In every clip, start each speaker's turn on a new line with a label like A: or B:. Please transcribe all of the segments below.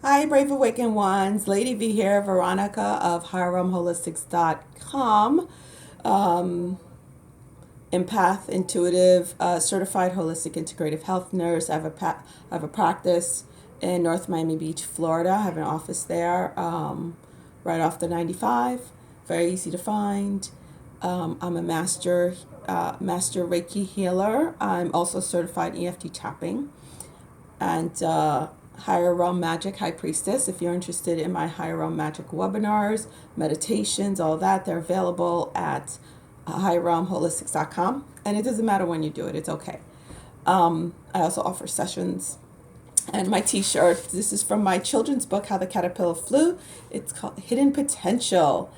A: Hi, Brave Awakened Ones. Lady V here, Veronica of HighRealmHolistics.com. Um, Empath, intuitive, certified holistic integrative health nurse. I have a practice in North Miami Beach, Florida. I have an office there, right off the 95. Very easy to find. I'm a master Reiki healer. I'm also certified EFT tapping and Higher Realm Magic High Priestess. If you're interested in my Higher Realm Magic webinars, meditations, all that, they're available at highrealmholistics.com. And it doesn't matter when you do it, it's okay. I also offer sessions. And my t-shirt, this is from my children's book, How the Caterpillar Flew. It's called Hidden Potential.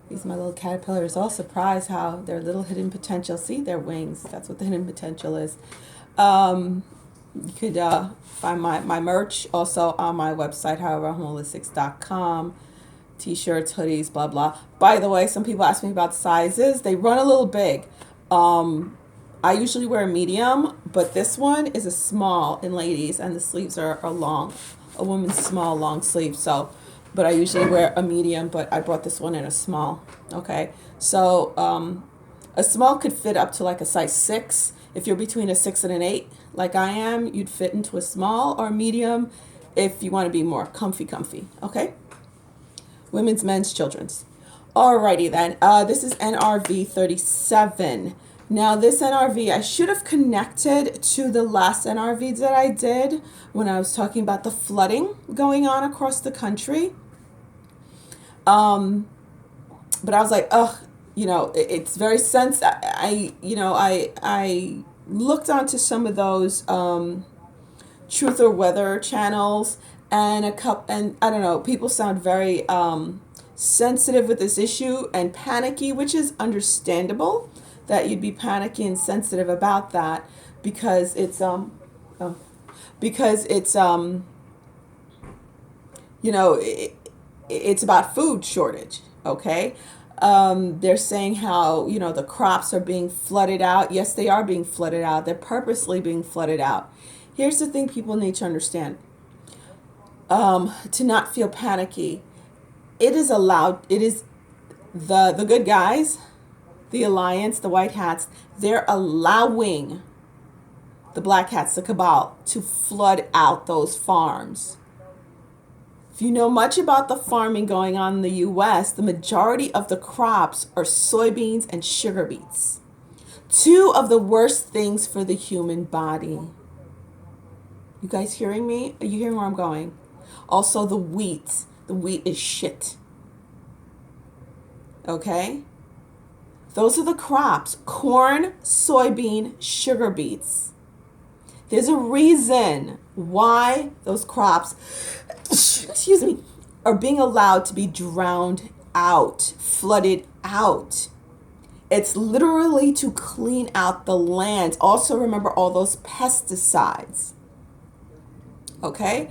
A: These my little caterpillars, all surprised how their little hidden potential. See, their wings. That's what the hidden potential is. You could find my merch also on my website, howeverholistics.com. T-shirts, hoodies, blah, blah. By the way, some people ask me about sizes. They run a little big. I usually wear a medium, but this one is a small in ladies, and the sleeves are long. A woman's small, long sleeve. So, but I usually wear a medium, but I brought this one in a small. Okay. So, a small could fit up to like a size 6. If you're between a 6 and an 8, like I am, you'd fit into a small or medium if you want to be more comfy. Okay? Women's, men's, children's. Alrighty then. This is NRV37. Now this NRV, I should have connected to the last NRV that I did when I was talking about the flooding going on across the country. But I was like, ugh, it's very sensitive. I looked onto some of those truth or weather channels, and I don't know, people sound very sensitive with this issue and panicky, which is understandable that you'd be panicky and sensitive about that because it's it's about food shortage. Okay. They're saying how, the crops are being flooded out. Yes, they are being flooded out. They're purposely being flooded out. Here's the thing people need to understand. To not feel panicky. It is allowed. It is the good guys, the alliance, the white hats. They're allowing the black hats, the cabal, to flood out those farms. If you know much about the farming going on in the U.S., the majority of the crops are soybeans and sugar beets. Two of the worst things for the human body. You guys hearing me? Are you hearing where I'm going? Also the wheat. The wheat is shit. Okay? Those are the crops. Corn, soybean, sugar beets. There's a reason why those crops, excuse me, are being allowed to be drowned out, flooded out. It's literally to clean out the land. Also remember all those pesticides. Okay?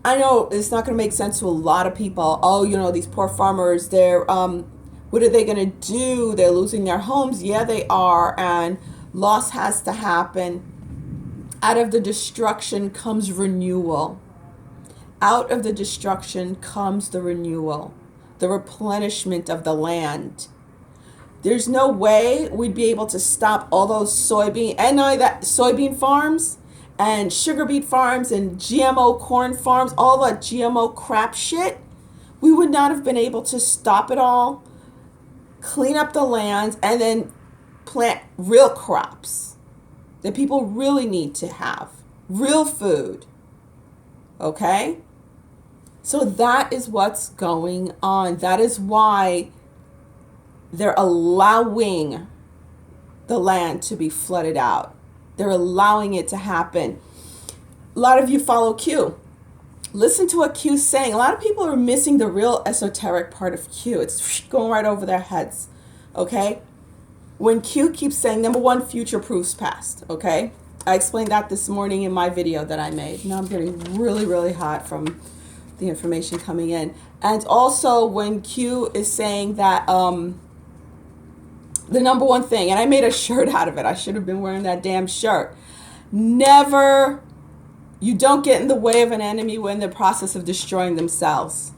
A: I know it's not going to make sense to a lot of people. Oh, these poor farmers, what are they going to do? They're losing their homes. Yeah, they are. And loss has to happen. Out of the destruction comes renewal. Out of the destruction comes the renewal, the replenishment of the land. There's no way we'd be able to stop all those soybean farms and sugar beet farms and GMO corn farms, all that GMO crap shit. We would not have been able to stop it all, clean up the land, and then plant real crops that people really need to have. Real food. Okay? So that is what's going on. That is why they're allowing the land to be flooded out. They're allowing it to happen. A lot of you follow Q. Listen to what Q's saying. A lot of people are missing the real esoteric part of Q. It's going right over their heads. Okay? When Q keeps saying, number one, future proofs past. Okay? I explained that this morning in my video that I made. Now I'm getting really, really hot from the information coming in. And also when Q is saying that the number one thing, and I made a shirt out of it. I should have been wearing that damn shirt. Never You don't get in the way of an enemy when they're in the process of destroying themselves.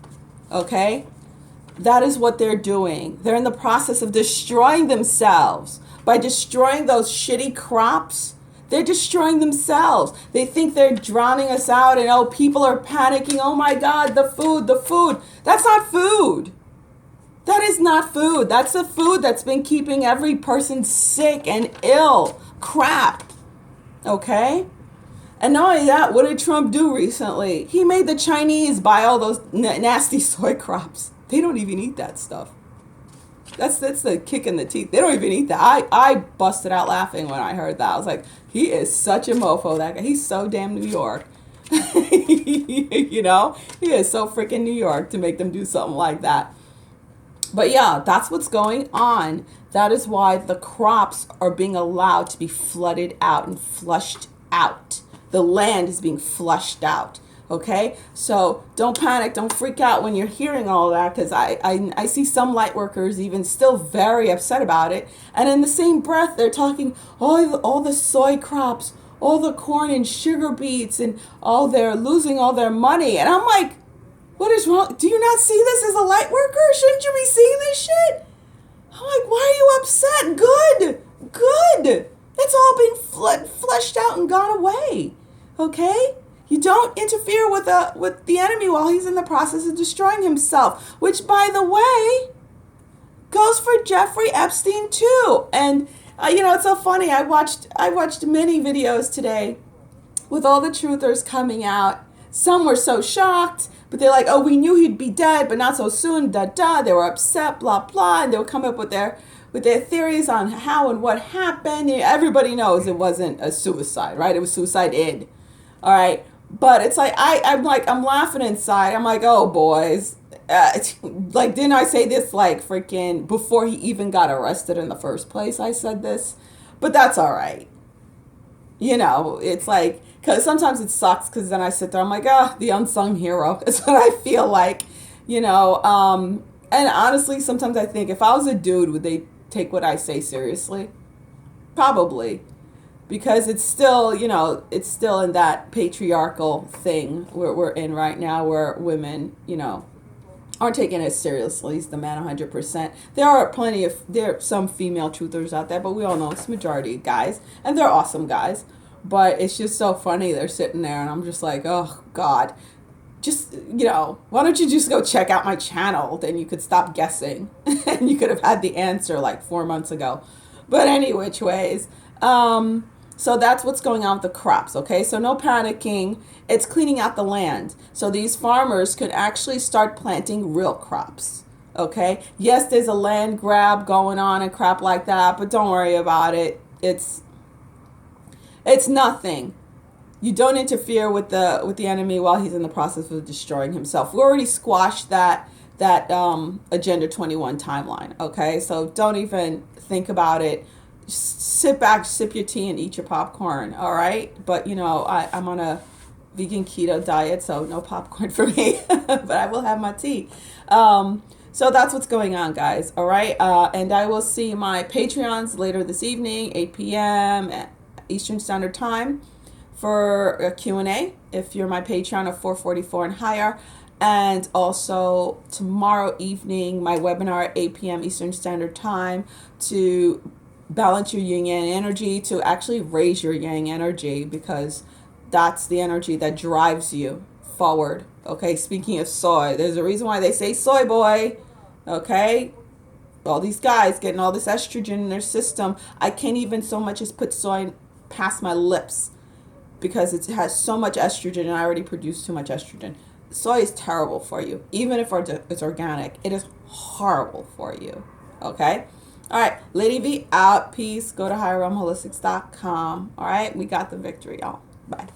A: Okay? That is what they're doing. They're in the process of destroying themselves. By destroying those shitty crops, they're destroying themselves. They think they're drowning us out and, oh, people are panicking. Oh my God, the food, the food. That's not food. That is not food. That's the food that's been keeping every person sick and ill. Crap. Okay? And not only that, what did Trump do recently? He made the Chinese buy all those nasty soy crops. They don't even eat that stuff. That's the kick in the teeth. They don't even eat that. I busted out laughing when I heard that. I was like, he is such a mofo, that guy. He's so damn New York. You know? He is so freaking New York to make them do something like that. But yeah, that's what's going on. That is why the crops are being allowed to be flooded out and flushed out. The land is being flushed out. Okay, so don't panic, don't freak out when you're hearing all that, because I see some light workers even still very upset about it. And in the same breath, they're talking all the soy crops, all the corn and sugar beets, and they're losing all their money. And I'm like, what is wrong? Do you not see this as a light worker? Shouldn't you be seeing this shit? I'm like, why are you upset? Good. It's all being fleshed out and gone away. Okay? You don't interfere with the enemy while he's in the process of destroying himself, which, by the way, goes for Jeffrey Epstein too. And it's so funny. I watched many videos today with all the truthers coming out. Some were so shocked, but they're like, "Oh, we knew he'd be dead, but not so soon." Da da. They were upset. Blah blah, and they would come up with their theories on how and what happened. Everybody knows it wasn't a suicide, right? It was suicide-id. All right. But it's like, I'm laughing inside. I'm like, oh, boys. Like, didn't I say this, like, freaking before he even got arrested in the first place? I said this. But that's all right. You know, it's like, because sometimes it sucks, because then I sit there, I'm like, the unsung hero. It's what I feel like, you know. And honestly, sometimes I think if I was a dude, would they take what I say seriously? Probably. Because it's still, it's still in that patriarchal thing we're in right now, where women, aren't taken as seriously as the man 100%. There are some female truthers out there, but we all know it's majority guys, and they're awesome guys. But it's just so funny. They're sitting there, and I'm just like, oh, God. Just, why don't you just go check out my channel? Then you could stop guessing. And you could have had the answer like 4 months ago. But any which ways, so that's what's going on with the crops, okay? So no panicking. It's cleaning out the land. So these farmers could actually start planting real crops, okay? Yes, there's a land grab going on and crap like that, but don't worry about it. It's nothing. You don't interfere with the enemy while he's in the process of destroying himself. We already squashed that Agenda 21 timeline, okay? So don't even think about it. Sit back, sip your tea, and eat your popcorn, all right? But, I'm on a vegan keto diet, so no popcorn for me, but I will have my tea. So that's what's going on, guys, all right? And I will see my Patreons later this evening, 8 p.m. Eastern Standard Time for a Q&A, if you're my Patreon of 444 and higher. And also tomorrow evening, my webinar at 8 p.m. Eastern Standard Time to balance your yin yang energy, to actually raise your yang energy, because that's the energy that drives you forward. Okay, speaking of soy, there's a reason why they say soy boy. Okay, all these guys getting all this estrogen in their system. I can't even so much as put soy past my lips, because it has so much estrogen, and I already produce too much estrogen. Soy is terrible for you. Even if it's organic, it is horrible for you. Okay? All right, Lady V out. Peace. Go to higherrealmholistics.com. All right, we got the victory, y'all. Bye.